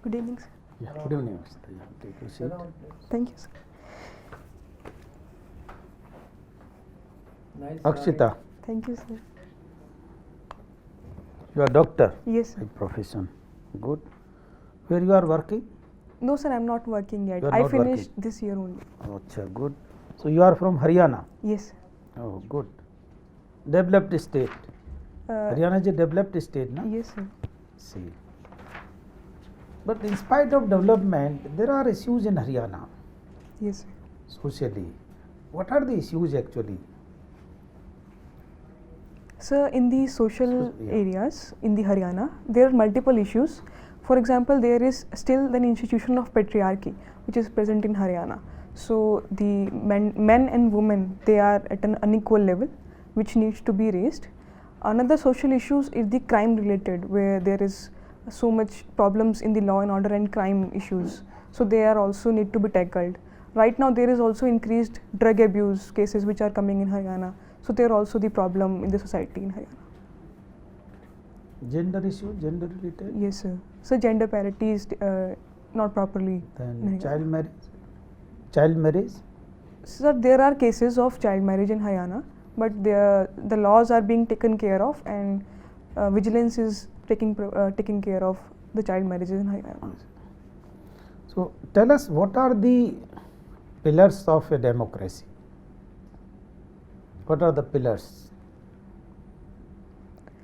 Good evening, sir. Yeah, good evening, Akshita. Yeah, take your seat. Thank you, sir. Akshita, Thank you, sir. you are doctor Yes, by sir. profession. Good. Where you are working? No, sir, I'm not working yet. You are I not finished working. this year only. Acha, good. So you are from Haryana. Yes, sir. Oh, good. Developed state. Haryana is a developed state, na? Yes, sir. See. But in spite of development, there are issues in Haryana Yes, sir. socially. What are the issues actually? Sir, in the social Yeah. areas in the Haryana, there are multiple issues. For example, there is still an institution of patriarchy which is present in Haryana. So the men and women, they are at an unequal level, which needs to be raised. Another social issues is the crime related, where there is so much problems in the law and order and crime issues. So they are also need to be tackled. Right now there is also increased drug abuse cases which are coming in Haryana. So they are also the problem in the society in Haryana. Gender issue, gender related? Yes, sir. So gender parity is not properly. in Then Haryana. child marriage? Child marriage? Sir, there are cases of child marriage in Haryana, but the laws are being taken care of, and vigilance is taking care of the child marriages in Haryana. So tell us, what are the pillars of a democracy? What are the pillars?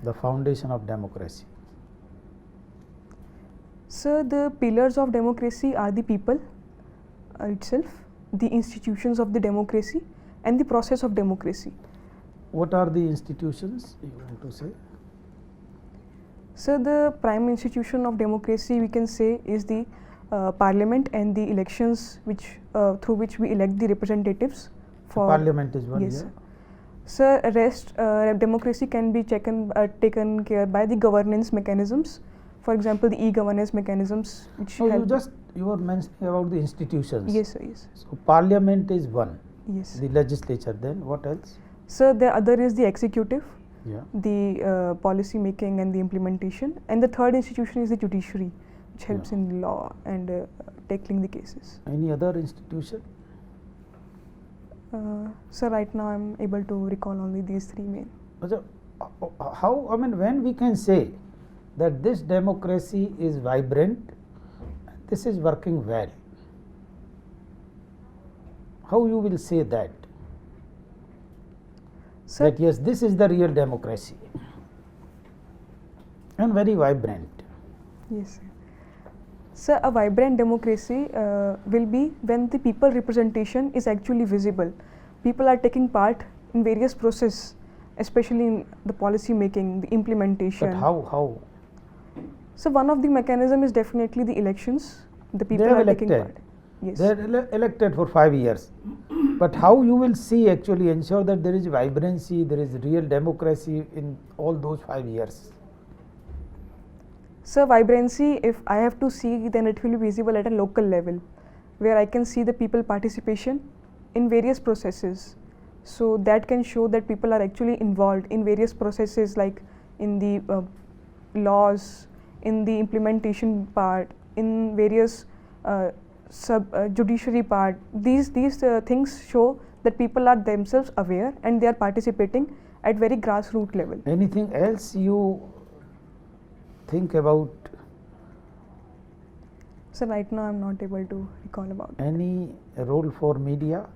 The foundation of democracy. Sir, the pillars of democracy are the people itself, the institutions of the democracy, and the process of democracy. What are the institutions you want to say? So the prime institution of democracy, we can say, is the parliament and the elections through which we elect the representatives for Parliament is one. Yes, Yeah. sir. Sir, rest democracy can be taken care by the governance mechanisms. For example, the e-governance mechanisms which No, help. you were mentioning about the institutions. Yes, sir. Yes. So Parliament is one. Yes. The legislature. Then what else? Sir, the other is the executive, Yeah. the policy making and the implementation, and the third institution is the judiciary, which helps Yeah. in the law and tackling the cases. Any other institution? Sir, right now I'm able to recall only these three main. Also, how, I mean, when we can say that this democracy is vibrant, this is working well, how you will say that? Sir, That yes, this is the real democracy and very vibrant. yes, sir. Sir, a vibrant democracy will be when the people representation is actually visible. People are taking part in various process, especially in the policy making, the implementation. But how? So one of the mechanism is definitely the elections. The people have are taking elected. part. Yes. They are elected for 5 years. But how you will see actually ensure that there is vibrancy, there is real democracy in all those 5 years? So vibrancy, if I have to see, then it will be visible at a local level, where I can see the people participation in various processes. So that can show that people are actually involved in various processes, like in the laws, in the implementation part, in various judiciary part. These things show that people are themselves aware and they are participating at very grassroots level. Anything else you think about? So right now I'm not able to recall about it. Any role for media?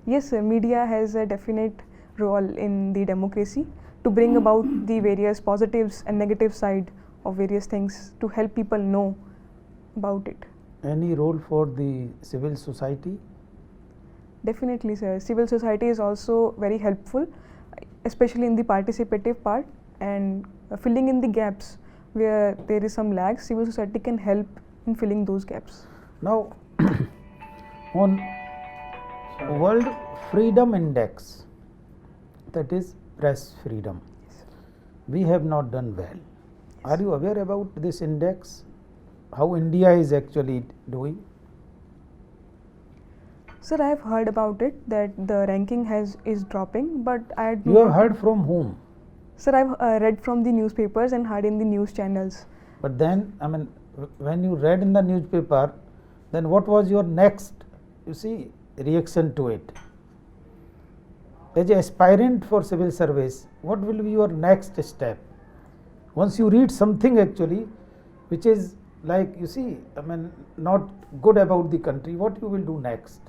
Yes, sir, media has a definite role in the democracy to bring about the various positives and negative side of various things to help people know about it. Any role for the civil society? Definitely, sir. Civil society is also very helpful, especially in the participative part and filling in the gaps where there is some lag. Civil society can help in filling those gaps. Now, on World Freedom Index, that is press freedom, we have not done well. Are you aware about this index? How India is actually doing? Sir, I have heard about it that the ranking is dropping, but I do You have not- heard from whom? Sir, I've read from the newspapers and heard in the news channels. But then, I mean, when you read in the newspaper, then what was your next, you see, reaction to it? As an aspirant for civil service, what will be your next step? Once you read something actually which is like, you see, I mean, not good about the country, what you will do next?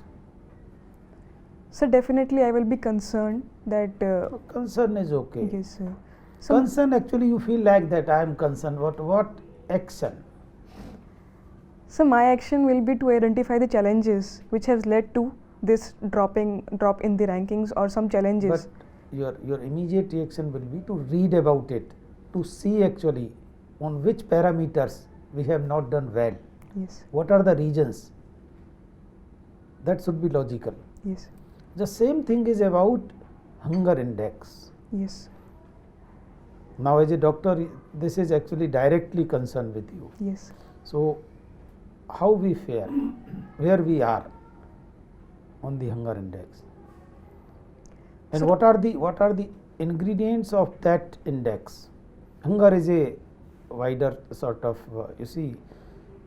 So definitely I will be concerned that Concern is okay. yes, sir. So Concern, actually you feel like that I am concerned. What action? so my action will be to identify the challenges which has led to this drop in the rankings or some challenges. But your immediate reaction will be to read about it, to see actually on which parameters we have not done well. Yes, What are the reasons? That should be logical. yes, The same thing is about hunger index. yes, Now, as a doctor, this is actually directly concerned with you. yes. So, how we fare, where we are on the hunger index, and So- what are the ingredients of that index? Hunger is a wider sort of you see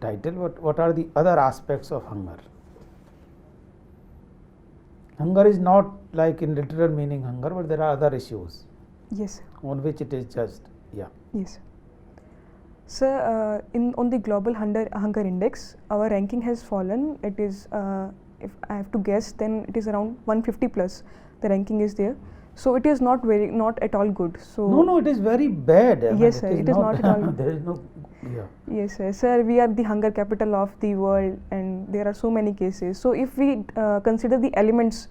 title. What are the other aspects of hunger? Hunger is not like in literal meaning hunger, but there are other issues Yes, on which it is judged. Yeah. yes. So, on the global hunger index, our ranking has fallen. It is, if I have to guess, then it is around 150 plus. The ranking is there. So it is not at all good. So No, it is very bad. I mean, Yes, sir, it is not at all. There is no. Yeah. Yes, sir. We are the hunger capital of the world, and there are so many cases. So, if we consider the elements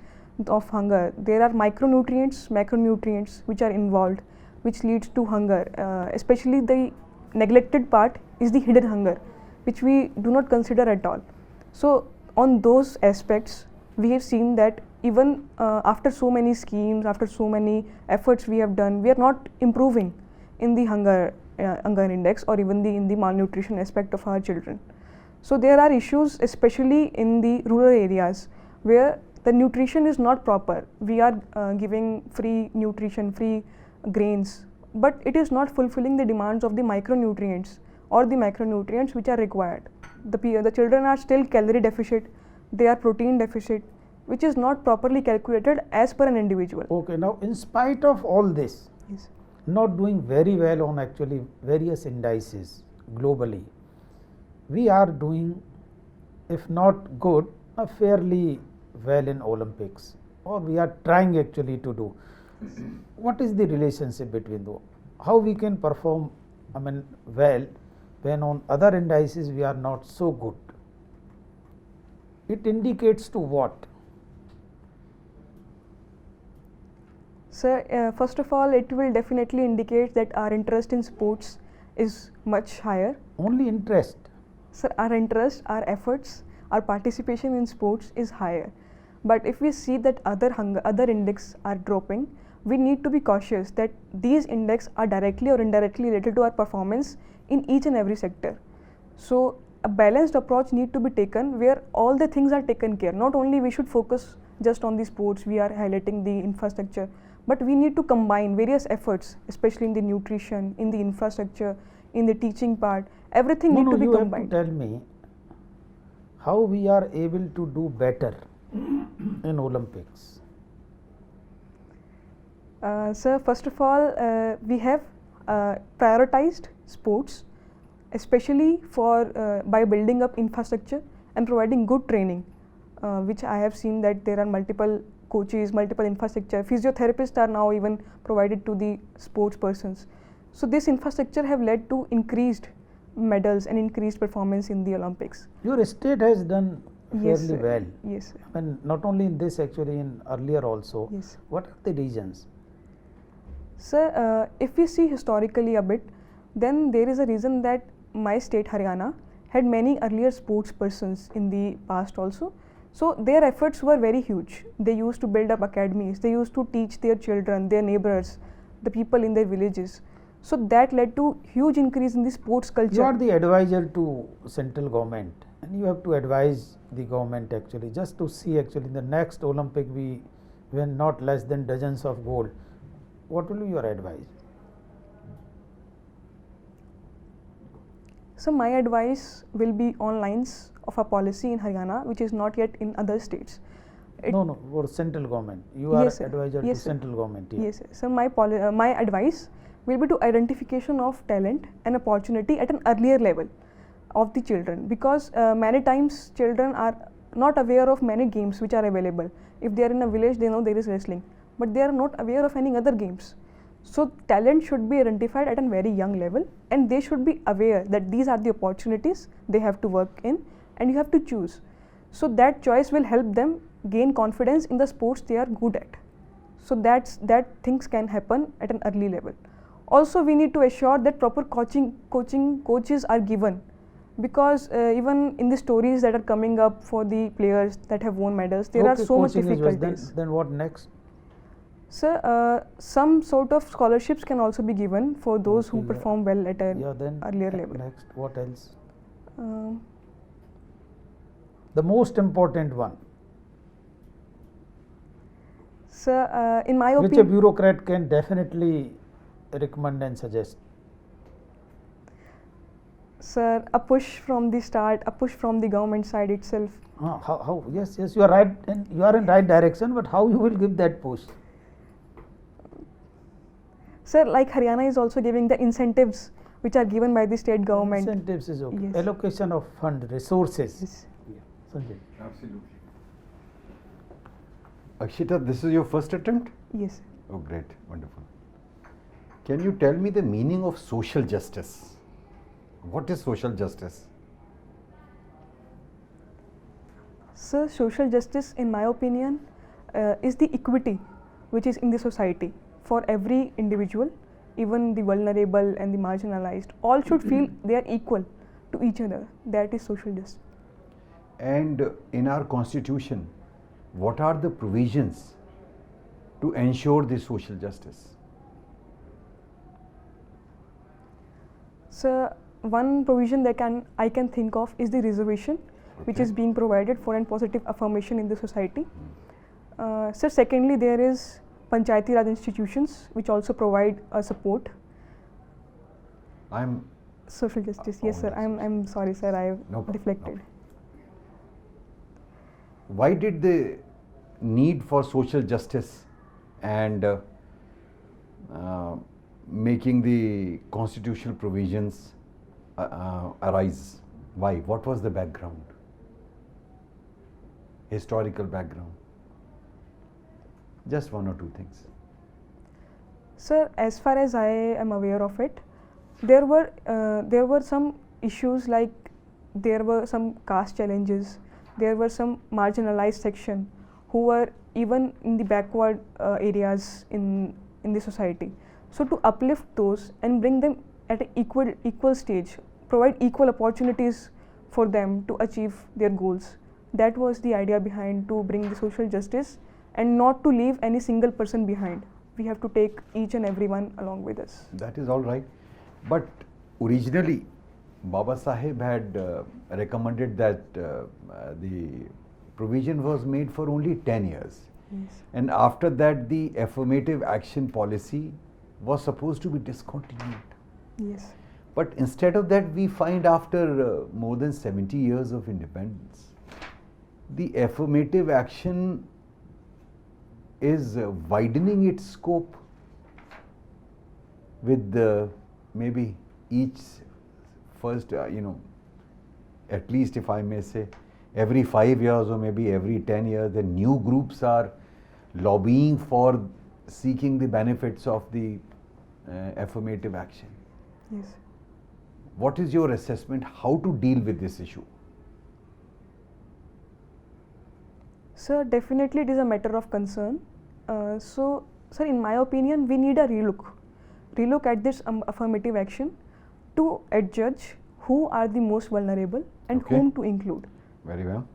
of hunger, there are micronutrients, macronutrients which are involved, which leads to hunger. Especially the neglected part is the hidden hunger, which we do not consider at all. So, on those aspects, we have seen that even after so many schemes, after so many efforts we have done, we are not improving in the hunger index or even in the malnutrition aspect of our children. So there are issues, especially in the rural areas where the nutrition is not proper. We are giving free nutrition, free grains, but it is not fulfilling the demands of the micronutrients or the macronutrients which are required. The children are still calorie deficit, they are protein deficit, which is not properly calculated as per an individual. Okay. Now, in spite of all this, Yes. not doing very well on actually various indices globally, we are doing, if not good, fairly well in Olympics, or we are trying actually to do. What is the relationship between those? How we can perform, I mean, well, when on other indices we are not so good? It indicates to what? So, first of all, it will definitely indicate that our interest in sports is much higher. Only interest. So, our interest, our efforts, our participation in sports is higher. But if we see that other index are dropping, we need to be cautious that these index are directly or indirectly related to our performance in each and every sector. So, a balanced approach need to be taken where all the things are taken care. Not only we should focus just on the sports, we are highlighting the infrastructure, but we need to combine various efforts, especially in the nutrition, in the infrastructure, in the teaching part. Everything need to be you combined. have to tell me how we are able to do better in Olympics. Sir, first of all, we have prioritized sports, especially by building up infrastructure and providing good training, which I have seen that there are multiple coaches, multiple infrastructure. Physiotherapists are now even provided to the sports persons. So this infrastructure have led to increased medals and increased performance in the Olympics. Your state has done Yes, fairly sir. well. Yes, sir. I mean, not only in this, actually in earlier also. Yes. What are the reasons? Sir, if we see historically a bit, then there is a reason that my state Haryana had many earlier sports persons in the past also. So their efforts were very huge. They used to build up academies, they used to teach their children, their neighbors, the people in their villages. So that led to huge increase in the sports culture. You are the advisor to central government, and you have to advise the government actually just to see actually in the next Olympic we win not less than dozens of gold. What will be your advice? So my advice will be on lines of a policy in Haryana, which is not yet in other states. It- No, for central government. You are Yes, sir. advisor Yes, to sir. central government. Yeah. Yes, sir. So my advice will be to identification of talent and opportunity at an earlier level of the children, because many times children are not aware of many games which are available. If they are in a village, they know there is wrestling, but they are not aware of any other games. So talent should be identified at a very young level, and they should be aware that these are the opportunities they have to work in, and you have to choose. So that choice will help them gain confidence in the sports they are good at. So that things can happen at an early level. Also, we need to assure that proper coaches are given, because even in the stories that are coming up for the players that have won medals, there are Okay, so much coaching is worse. difficulties. Then what next? Sir, some sort of scholarships can also be given for those who Okay, yeah. perform well at an Yeah, then earlier level. next, what else? Um, The most important one, Sir, in my which a opinion, bureaucrat can definitely recommend and suggest. sir, a push from the start, a push from the government side itself. How? Yes, you are right, and you are in right direction. But how you will give that push? Sir, like Haryana is also giving the incentives which are given by the state government. Incentives is okay. Yes. Allocation of fund resources. Yes. Sanjay. Absolutely. Akshita, this is your first attempt? Yes. Oh, great. Wonderful. Can you tell me the meaning of social justice? What is social justice? Sir, social justice, in my opinion, is the equity which is in the society for every individual, even the vulnerable and the marginalized. All should feel they are equal to each other. That is social justice. And in our constitution, what are the provisions to ensure this social justice? So one provision that I can think of is the reservation, which Okay. is being provided for a positive affirmation in the society. So secondly, there is Panchayati Raj institutions which also provide support. I'm Social justice, yes Oh, sir. yes, I'm sorry sir, I have No problem, no deflected. problem. Why did the need for social justice and making the constitutional provisions arise? Why? What was the background? Historical background? Just one or two things. Sir, as far as I am aware of it, there were some issues, like there were some caste challenges, there were some marginalized section who were even in the backward areas in the society. So to uplift those and bring them at an equal stage, provide equal opportunities for them to achieve their goals. That was the idea behind to bring the social justice, and not to leave any single person behind. We have to take each and everyone along with us. That is all right. But originally, Baba Saheb had recommended that the provision was made for only 10 years. Yes. And after that, the affirmative action policy was supposed to be discontinued. Yes. But instead of that, we find after more than 70 years of independence, the affirmative action is widening its scope with maybe each first, at least if I may say, every 5 years or maybe every 10 years, the new groups are lobbying for seeking the benefits of the affirmative action. Yes. What is your assessment? How to deal with this issue? Sir, definitely it is a matter of concern. So, sir, in my opinion, we need a relook at this affirmative action to adjudge who are the most vulnerable and Okay. whom to include. Very well.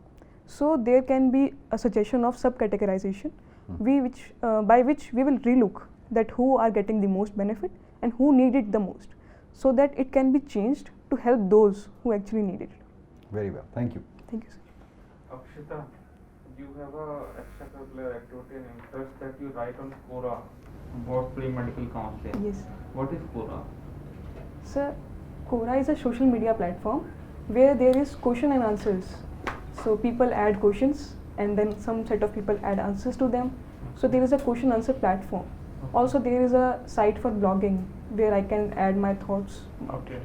So there can be a suggestion of subcategorization, by which we will relook that who are getting the most benefit and who need it the most, so that it can be changed to help those who actually need it. Very well. Thank you. Thank you, sir. Akshita, you have a extracurricular activity and interest that you write on Quora about pre-medical counseling. Yes. What is Quora? Sir, Quora is a social media platform where there is question and answers. So people add questions and then some set of people add answers to them. So there is a question answer platform. Also there is a site for blogging where I can add my thoughts. Okay.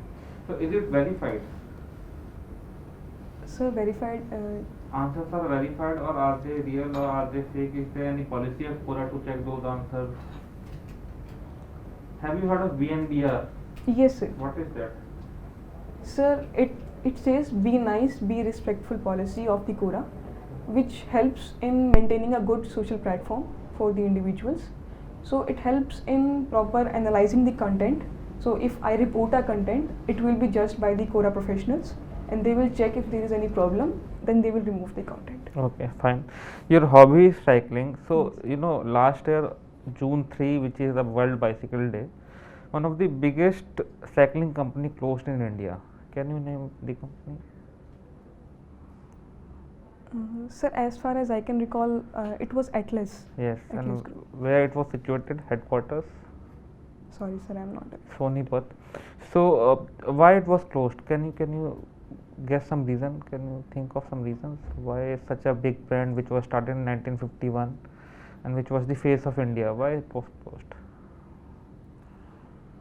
So is it verified? So verified. Answers are verified, or are they real, or are they fake? Is there any policy of Quora to check those answers? Have you heard of BNBR? Yes, sir. What is that? Sir, it says be nice, be respectful policy of the Quora, which helps in maintaining a good social platform for the individuals. So it helps in proper analyzing the content. So if I report a content, it will be judged by the Quora professionals, and they will check if there is any problem, then they will remove the content. Okay, fine. Your hobby is cycling. So, you know, last year, June 3, which is the World Bicycle Day, one of the biggest cycling company closed in India. Can you name the company? Sir, as far as I can recall, it was Atlas. Yes, Atlas and Group. where it was situated, headquarters? Sorry, sir, I'm not. Sonipat. So, why it was closed? Can you guess some reason? Can you think of some reasons why such a big brand, which was started in 1951 and which was the face of India, why it was closed?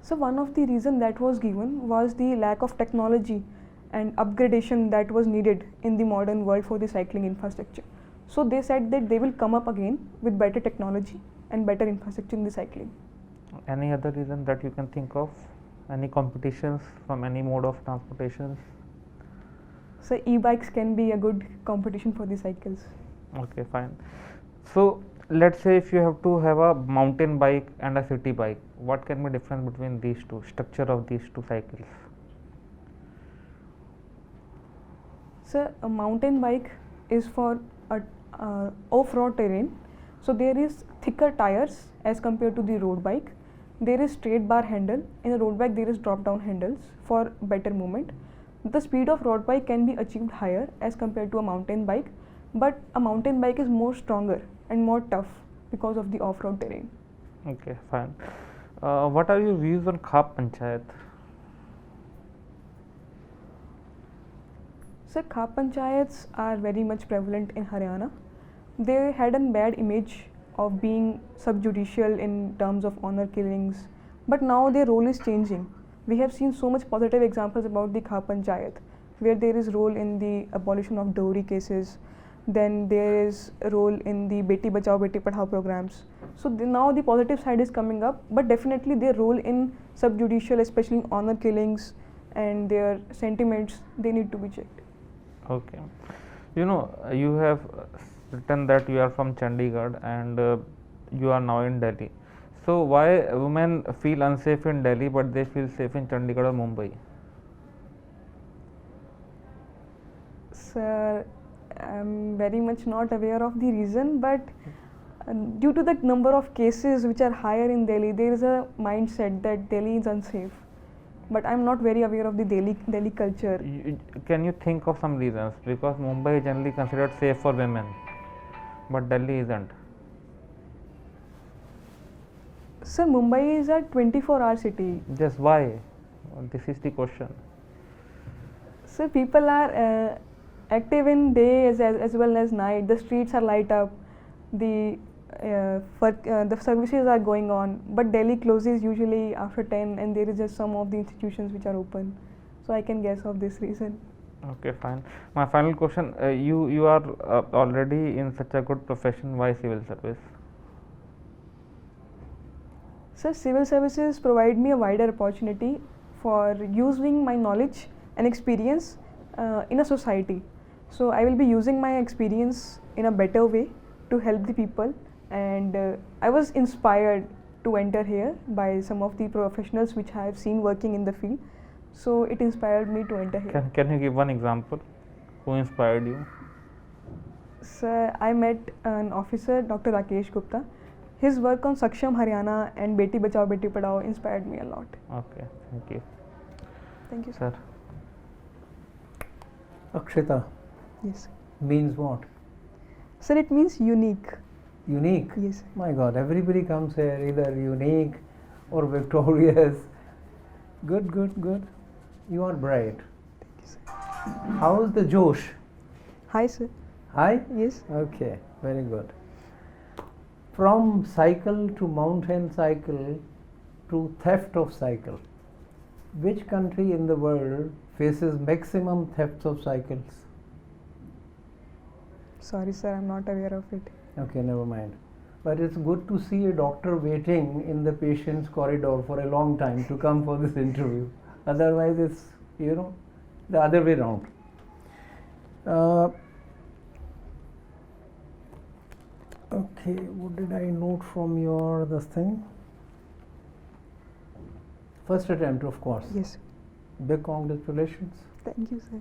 So one of the reason that was given was the lack of technology and upgradation that was needed in the modern world for the cycling infrastructure. So they said that they will come up again with better technology and better infrastructure in the cycling. Any other reason that you can think of? Any competitions from any mode of transportation? So e-bikes can be a good competition for the cycles. Okay, fine. So let's say if you have to have a mountain bike and a city bike, what can be difference between these two, structure of these two cycles? So a mountain bike is for a off-road terrain. So there is thicker tires as compared to the road bike. There is straight bar handle. In a road bike there is drop down handles for better movement. The speed of road bike can be achieved higher as compared to a mountain bike, but a mountain bike is more stronger and more tough because of the off-road terrain. Okay, fine. What are your views on Khap Panchayat? So Khap Panchayats are very much prevalent in Haryana. They had a bad image of being subjudicial in terms of honor killings, but now their role is changing. We have seen so much positive examples about the Khap Panchayat, where there is role in the abolition of dowry cases, then there is a role in the Beti Bachao Beti Padhao programs. So now the positive side is coming up, but definitely their role in subjudicial, especially in honor killings and their sentiments, they need to be checked. Okay. You know, you have written that you are from Chandigarh and you are now in Delhi. So why women feel unsafe in Delhi but they feel safe in Chandigarh or Mumbai? Sir, I'm very much not aware of the reason, but due to the number of cases which are higher in Delhi, there is a mindset that Delhi is unsafe. But I'm not very aware of the Delhi culture. Can you think of some reasons? Because Mumbai is generally considered safe for women, but Delhi isn't. Sir, Mumbai is a 24-hour city. Just why? This is the question. So people are active in day as well as night. The streets are light up. The services are going on. But Delhi closes usually after 10, and there is just some of the institutions which are open. So I can guess of this reason. Okay, fine. My final question: you are already in such a good profession. Why civil service? So civil services provide me a wider opportunity for using my knowledge and experience in a society. So I will be using my experience in a better way to help the people, and I was inspired to enter here by some of the professionals which I have seen working in the field. So it inspired me to enter here. Can you give one example? Who inspired you? So I met an officer, Dr. Rakesh Gupta. His work on Saksham Haryana and Beti Bachao Beti Padhao inspired me a lot. Okay, thank you. Thank you, sir. Sir. Akshita Yes. means what? Sir, it means unique. Unique? Yes. My God, everybody comes here either unique or victorious. Good, good, good. You are bright. How's the Josh? Hi, sir. Hi? Yes. Okay, very good. From cycle to mountain cycle to theft of cycle, which country in the world faces maximum thefts of cycles? Sorry, sir, I'm not aware of it. Okay, never mind. But it's good to see a doctor waiting in the patient's corridor for a long time to come for this interview. Otherwise, it's, the other way around. Okay, what did I note from your this thing? First attempt, of course. Yes. Big congratulations. Thank you, sir.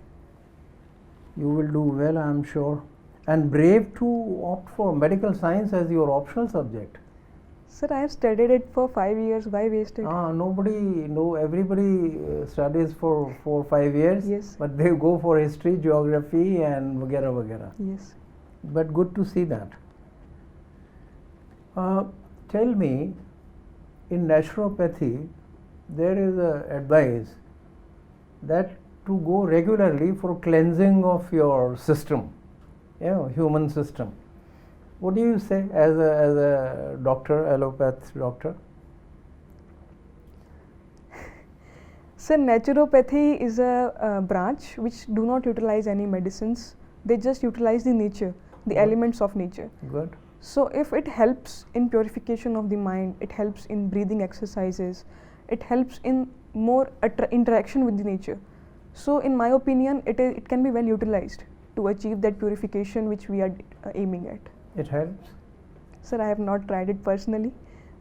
You will do well, I am sure. And brave to opt for medical science as your optional subject. Sir, I have studied it for 5 years. Why waste it? Everybody studies for 4 or 5 years. Yes. But they go for history, geography, and vagera vagera. Yes. But good to see that. Tell me, in naturopathy, there is a advice that to go regularly for cleansing of your system, human system. What do you say as a doctor, allopath doctor? Sir, naturopathy is a branch which do not utilize any medicines. They just utilize the nature, the Good. elements of nature. Good. So if it helps in purification of the mind, it helps in breathing exercises, it helps in more interaction with the nature. So in my opinion, it can be well utilized to achieve that purification which we are aiming at. It helps. Sir, I have not tried it personally,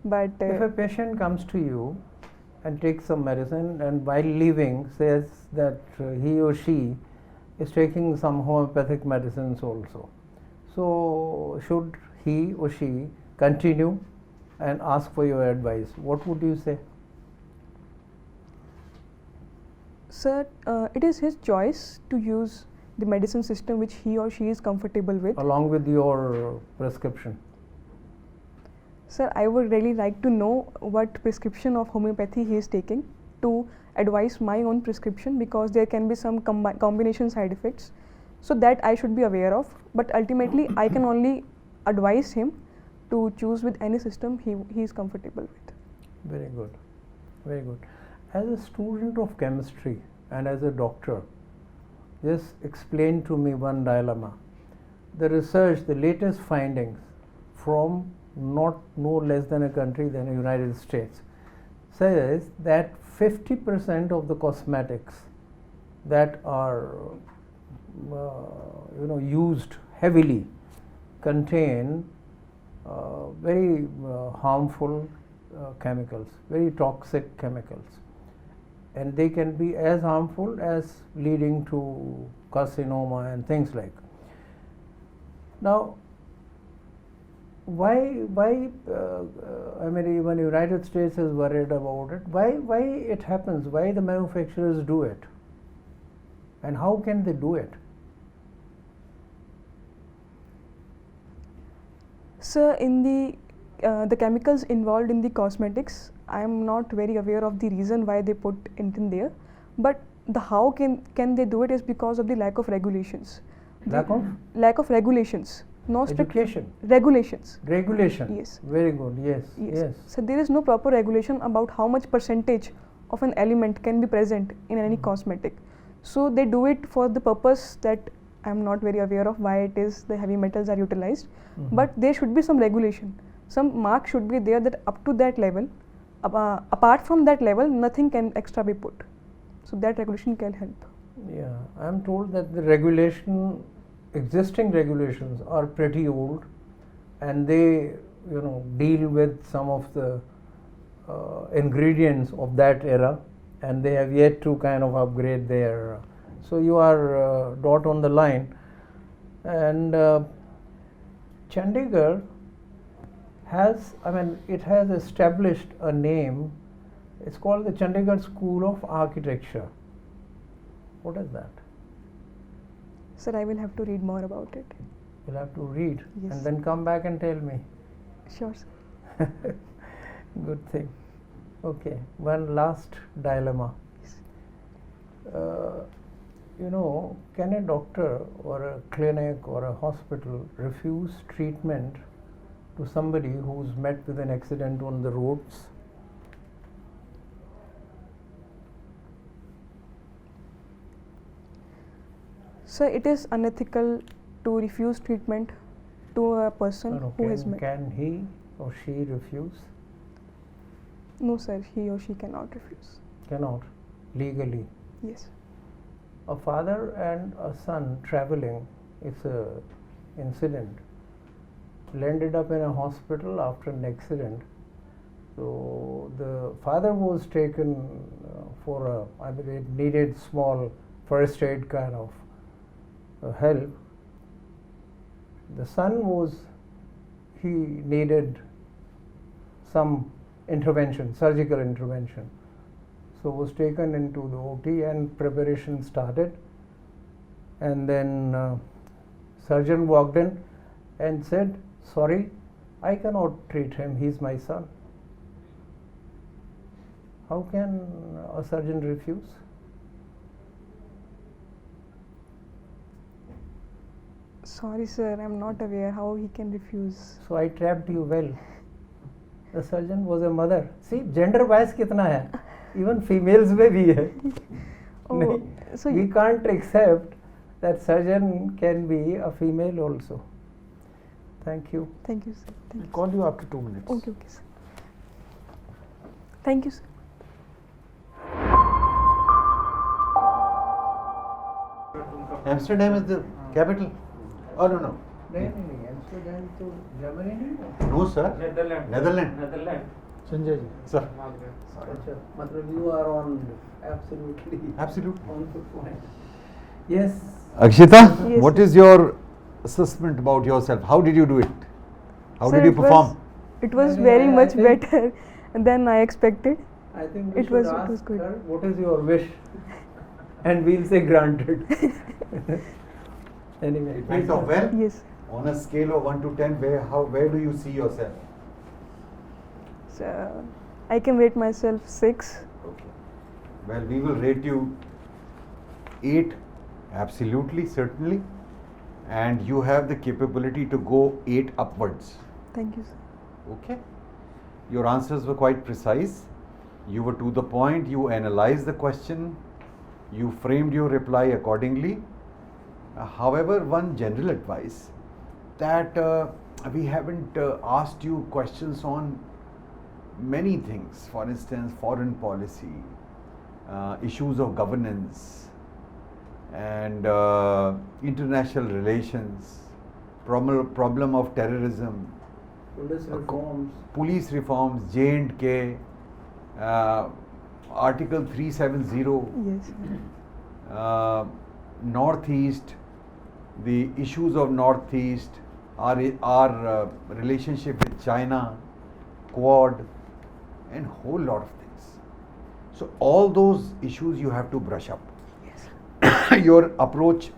but If a patient comes to you and takes some medicine and while leaving says that he or she is taking some homeopathic medicines also, so should he or she continue and ask for your advice? What would you say? sir, it is his choice to use the medicine system which he or she is comfortable with. Along with your prescription. Sir, I would really like to know what prescription of homeopathy he is taking to advise my own prescription, because there can be some combination side effects, so that I should be aware of. But ultimately, I can only advise him to choose with any system he is comfortable with. Very good. Very good. As a student of chemistry and as a doctor, just explain to me one dilemma. The research, the latest findings from no less than a country than the United States says that 50% of the cosmetics that are used heavily contain very harmful chemicals, very toxic chemicals, and they can be as harmful as leading to carcinoma and things like. Now, why I mean, even United States is worried about it. Why it happens? Why the manufacturers do it? And how can they do it? Sir, in the chemicals involved in the cosmetics, I am not very aware of the reason why they put it in there, but the how can they do it is because of the lack of regulations. Lack of regulations. No strict Education. regulations. Regulation. Yes. Very good. Yes. So there is no proper regulation about how much percentage of an element can be present in any cosmetic. So they do it for the purpose that I am not very aware of why it is the heavy metals are utilized. But there should be some regulation. Some mark should be there that up to that level, apart from that level, nothing can extra be put. So that regulation can help. Yeah, I am told that the existing regulations are pretty old, and they deal with some of the ingredients of that era, and they have yet to kind of upgrade their. So you are dot on the line, and Chandigarh has, it has established a name. It's called the Chandigarh School of Architecture. What is that? Sir, I will have to read more about it. You'll have to read Yes. and then come back and tell me. Sure, sir. Good thing. Okay, one last dilemma. can a doctor or a clinic or a hospital refuse treatment to somebody who's met with an accident on the roads? So it is unethical to refuse treatment to a person who has met. Can he or she refuse? No, sir, he or she cannot refuse. Cannot, legally. Yes. A father and a son traveling, it's a incident, landed up in a hospital after an accident. So the father was taken it needed small first aid kind of help. The son he needed some intervention, surgical intervention. So was taken into the OT and preparation started. And then surgeon walked in and said, "Sorry, I cannot treat him, he's my son." How can a surgeon refuse? Sorry, sir, I'm not aware how he can refuse. So I trapped you well. The surgeon was a mother. See, gender bias कितना है? Even females में भी है. Oh, नहीं, so we can't accept that surgeon can be a female also. Thank you. Thank you, sir. Thank you. Call you after 2 minutes. Okay, okay, sir. Thank you, sir. Amsterdam is the capital. Oh no. नहीं, Amsterdam तो Germany नहीं है? No, sir. Netherlands. Sanjay ji. Sir. अच्छा, मतलब you are on absolutely Absolutely. on the point. Yes. Akshita, Yes, what sir. is your assessment about yourself? How did you do it? How Sir, did you it perform? It was I very much think- better than I expected. I think we It should was- it ask was good. her, what is your wish? And we'll say granted. Anyway. It went off well. Yes. On a scale of 1 to 10, where do you see yourself? So, I can rate myself 6. Okay. Well, we will rate you 8, absolutely, certainly. And you have the capability to go 8 upwards. Thank you, sir. Okay. Your answers were quite precise. You were to the point. You analyzed the question. You framed your reply accordingly. However, one general advice that we haven't asked you questions on many things. For instance, foreign policy, issues of governance, and international relations, problem of terrorism, police reforms, J&K, Article 370, Yes. Northeast, the issues of Northeast, our relationship with China, Quad, and whole lot of things. So all those issues you have to brush up. Yes. Your approach,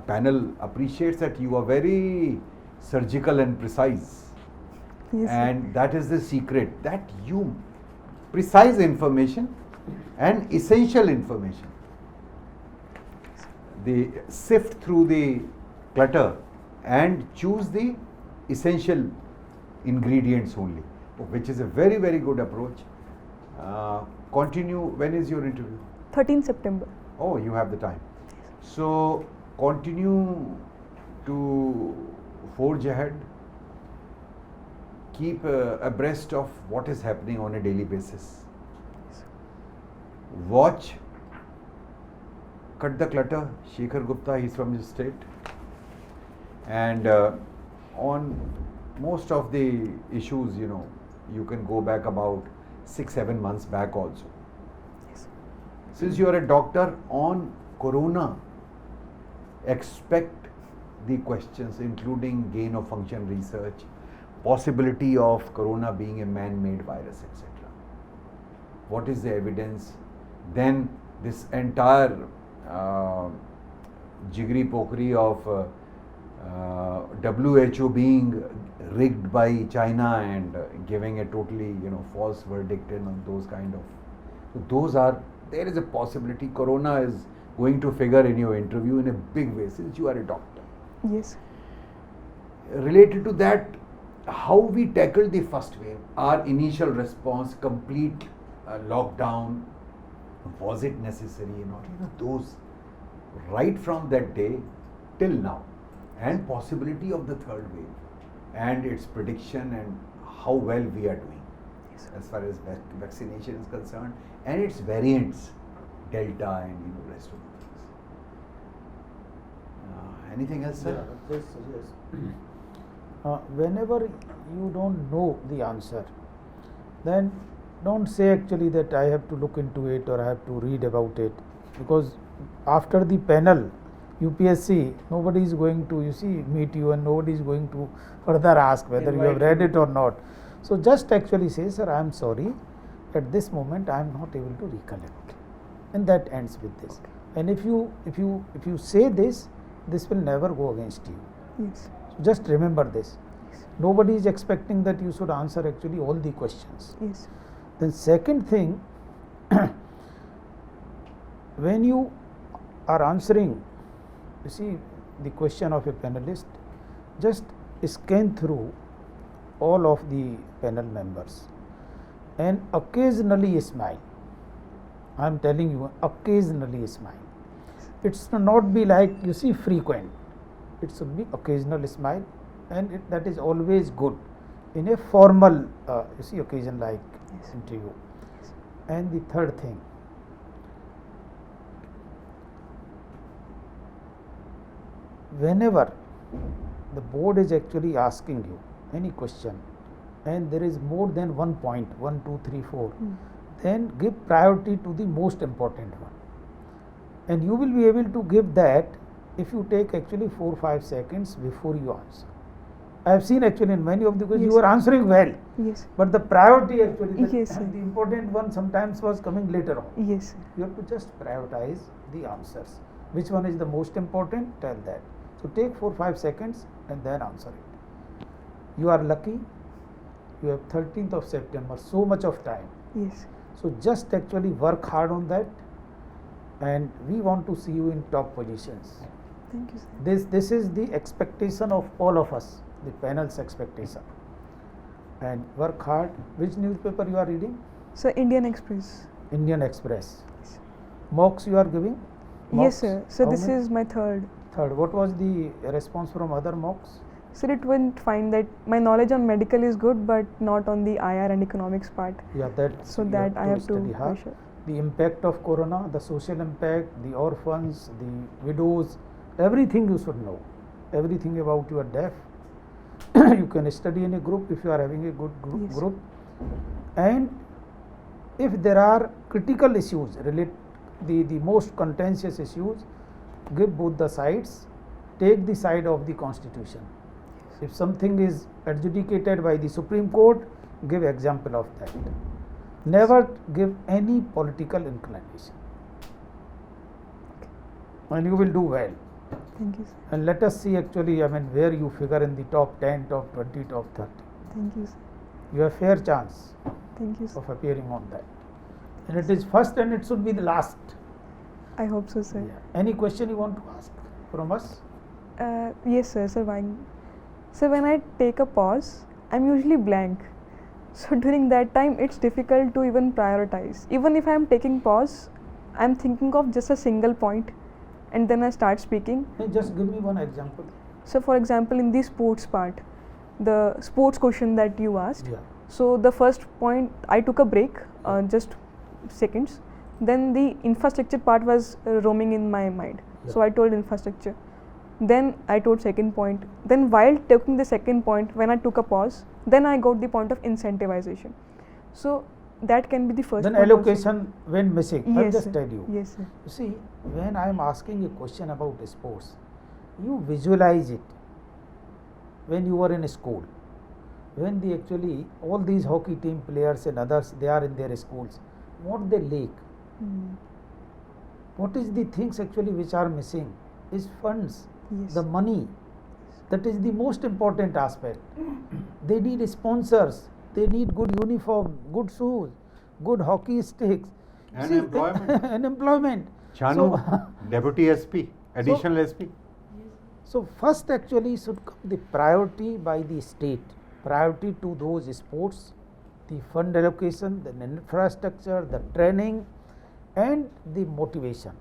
panel appreciates that you are very surgical and precise. Yes. sir. And that is the secret, that you precise information and essential information. They sift through the clutter and choose the essential ingredients only, which is a very, very good approach. Continue. When is your interview? 13 September. Oh, you have the time. So continue to forge ahead. Keep abreast of what is happening on a daily basis. Watch Cut the Clutter, Shekhar Gupta, he's from his state. And on most of the issues, you can go back about 6-7 months back also. Yes. Since you are a doctor on corona, expect the questions including gain of function research, possibility of corona being a man-made virus, etc. What is the evidence? Then this entire jiggery pokery of WHO being rigged by China and giving a totally false verdict and those kind of. So those are there is a possibility Corona is going to figure in your interview in a big way since you are a doctor. Yes. Related to that, how we tackled the first wave, our initial response, complete lockdown, was it necessary or not? Those right from that day till now, and possibility of the third wave, and its prediction and how well we are doing as far as vaccination is concerned, and its variants, Delta and rest of the things. Anything else, sir? Yeah, yes. Whenever you don't know the answer, then don't say actually that I have to look into it or I have to read about it, because after the panel UPSC, nobody is going to meet you, and nobody is going to further ask whether you have read it or not. So just actually say, sir, I am sorry, at this moment I am not able to recollect, and that ends with this. And if you say this will never go against you. Yes. So just remember this. Nobody is expecting that you should answer actually all the questions. Yes. Then second thing, when you are answering, the question of a panelist, just scan through all of the panel members and occasionally smile. I am telling you, occasionally smile. It should not be like frequent. It should be occasional smile, and that is always good in a formal occasion like interview. And the third thing, whenever the board is actually asking you any question and there is more than 1 point, 1, 2, 3, 4, then give priority to the most important one, and you will be able to give that if you take actually 4-5 seconds before you answer. I have seen actually in many of the questions you are answering well, Yes. but the priority actually, Yes, sir. the important one sometimes was coming later on. Yes. You have to just prioritize the answers. Which one is the most important? Tell that. So take 4-5 seconds and then answer it. You are lucky. You have 13th of September, so much of time. Yes. So just actually work hard on that, and we want to see you in top positions. Thank you, sir. This is the expectation of all of us, the panel's expectation. And work hard. Which newspaper you are reading? So Indian Express. Indian Express. Yes. Mocks you are giving? Yes, Mocks? sir. So How this many? is my third. Third. What was the response from other mocks? Sir, it went fine that my knowledge on medical is good, but not on the IR and economics part. Yeah, that. So that I have to study hard. push it. The impact of Corona, the social impact, the orphans, the widows, everything you should know. Everything about your deaf. You can study in a group if you are having a good Yes. group. And if there are critical issues, the most contentious issues, give both the sides. Take the side of the Constitution. If something is adjudicated by the Supreme Court, give example of that. Never give any political inclination, and you will do well. Thank you, sir. And let us see actually, where you figure in the top 10, top 20, top 30. Thank you, sir. You have fair chance Thank you, sir. of appearing on that. And it is first and it should be the last. I hope so, sir. Yeah. Any question you want to ask from us? Yes, sir. So when I take a pause, I'm usually blank. So during that time, it's difficult to even prioritize. Even if I'm taking pause, I'm thinking of just a single point, and then I start speaking. Hey, just give me one example. So for example, in the sports part, the sports question that you asked. Yeah. So the first point, I took a break, just seconds. Then the infrastructure part was roaming in my mind. So Yeah. I told infrastructure. Then I told second point. Then while taking the second point, when I took a pause, then I got the point of incentivization. So that can be the first Then point also. allocation went missing. I'll Yes, just sir. tell you. Yes, sir. You see, when I am asking a question about sports, you visualize it when you were in school. When all these hockey team players and others, they are in their schools, what they lack, what is the things actually which are missing is funds, Yes. the money. That is the most important aspect. They need sponsors, they need good uniform, good shoes, good hockey sticks. And See, employment. and employment. Chanu, So, Deputy SP, additional SP. so first actually should come the priority by the state, priority to those sports, the fund allocation, the infrastructure, the training and the motivation,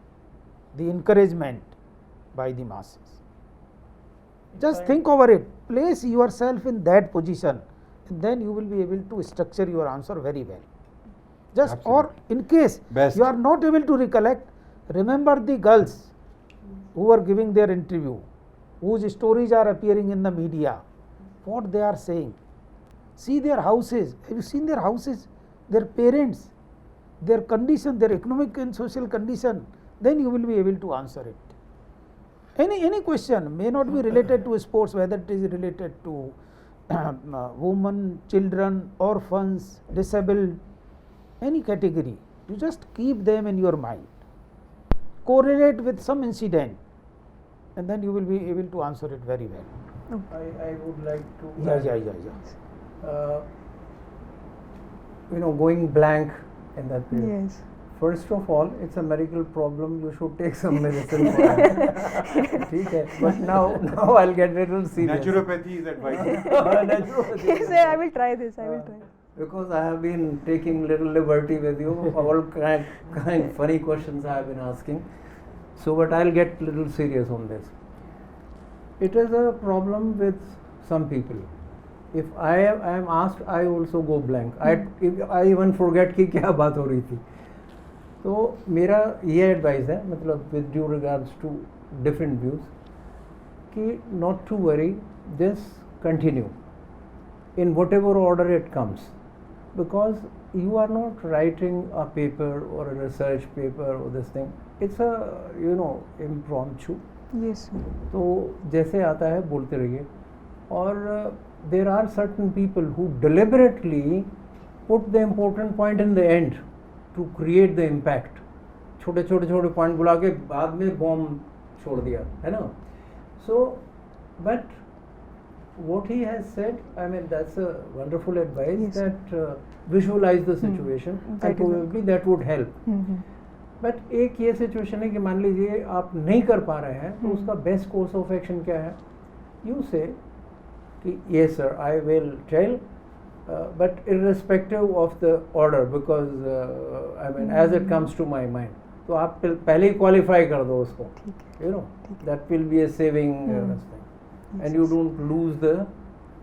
the encouragement by the masses. Just think over it, place yourself in that position, and then you will be able to structure your answer very well. Just or in case Best. you are not able to recollect, remember the girls who are giving their interview, whose stories are appearing in the media, what they are saying. See their houses. Have you seen their houses? Their parents, their condition, their economic and social condition. Then you will be able to answer it. Any question may not be related to sports, whether it is related to women, children, orphans, disabled, any category. You just keep them in your mind. Correlate with some incident, and then you will be able to answer it very well. I would like to Yeah. Going blank in that period. Yes. First of all, it's a medical problem. You should take some medicine for it. ठीक है. But now I'll get a little serious. Naturopathy is advised. Naturopathy. Yes, I will try this. I will try. Because I have been taking little liberty with you, all kind funny questions I have been asking. So, but I'll get little serious on this. It is a problem with some people. If I am asked, I also go blank. I even forget कि क्या बात हो रही थी. तो मेरा ये advice है, मतलब with due regards to different views, कि not to worry, just continue in whatever order it comes, because you are not writing a paper or a research paper or this thing. It's a impromptu. Yes. Sir. तो जैसे आता है बोलते रहिए. और there are certain people who deliberately put the important point in the end to create the impact. छोटे छोटे point बुला के बाद में बॉम्ब छोड़ दिया, है ना. So, but what he has said, I mean, that's a wonderful advice. Yes. That visualize the situation, That and is probably that would help. But एक ये सिचुएशन है कि मान लीजिए आप नहीं कर पा रहे हैं, तो उसका बेस्ट कोर्स ऑफ एक्शन क्या है. यू से कि yes sir I will tell, but irrespective of the order, because I mean as it comes to my mind. तो आप पहले ही क्वालिफाई कर दो उसको, you know, that will be a saving and you don't lose the,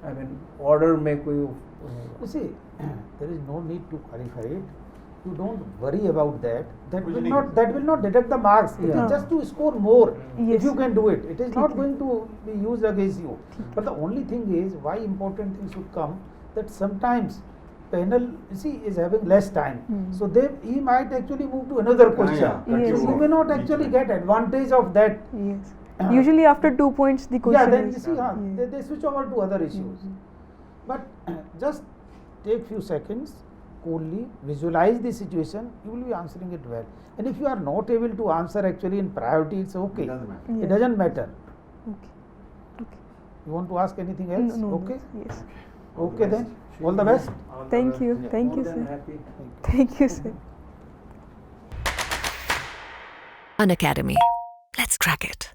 I mean order में कोई. You see, there is no need to qualify it. You don't worry about that. That will not deduct the marks. It Yeah. is just to score more. Yes. If you can do it, it is not Okay. going to be used against you. But the only thing is, why important thing should come, that sometimes panel, you see, is having less time. So he might actually move to another question. cut Yes. you So you off may not each actually time. get advantage of that. Yes. Usually after 2 points the question Yeah, then you is. see, Yeah. they switch over to other issues. But just take few seconds, coolly visualize the situation, you will be answering it well. And if you are not able to answer actually in priority, it's okay. It doesn't matter. It Yeah. doesn't matter. Okay. Okay. You want to ask anything else? No, Okay. Yes. Okay then. All the best. Thank you. Thank you, More than sir. happy. Thank you, sir. An academy. Let's crack it.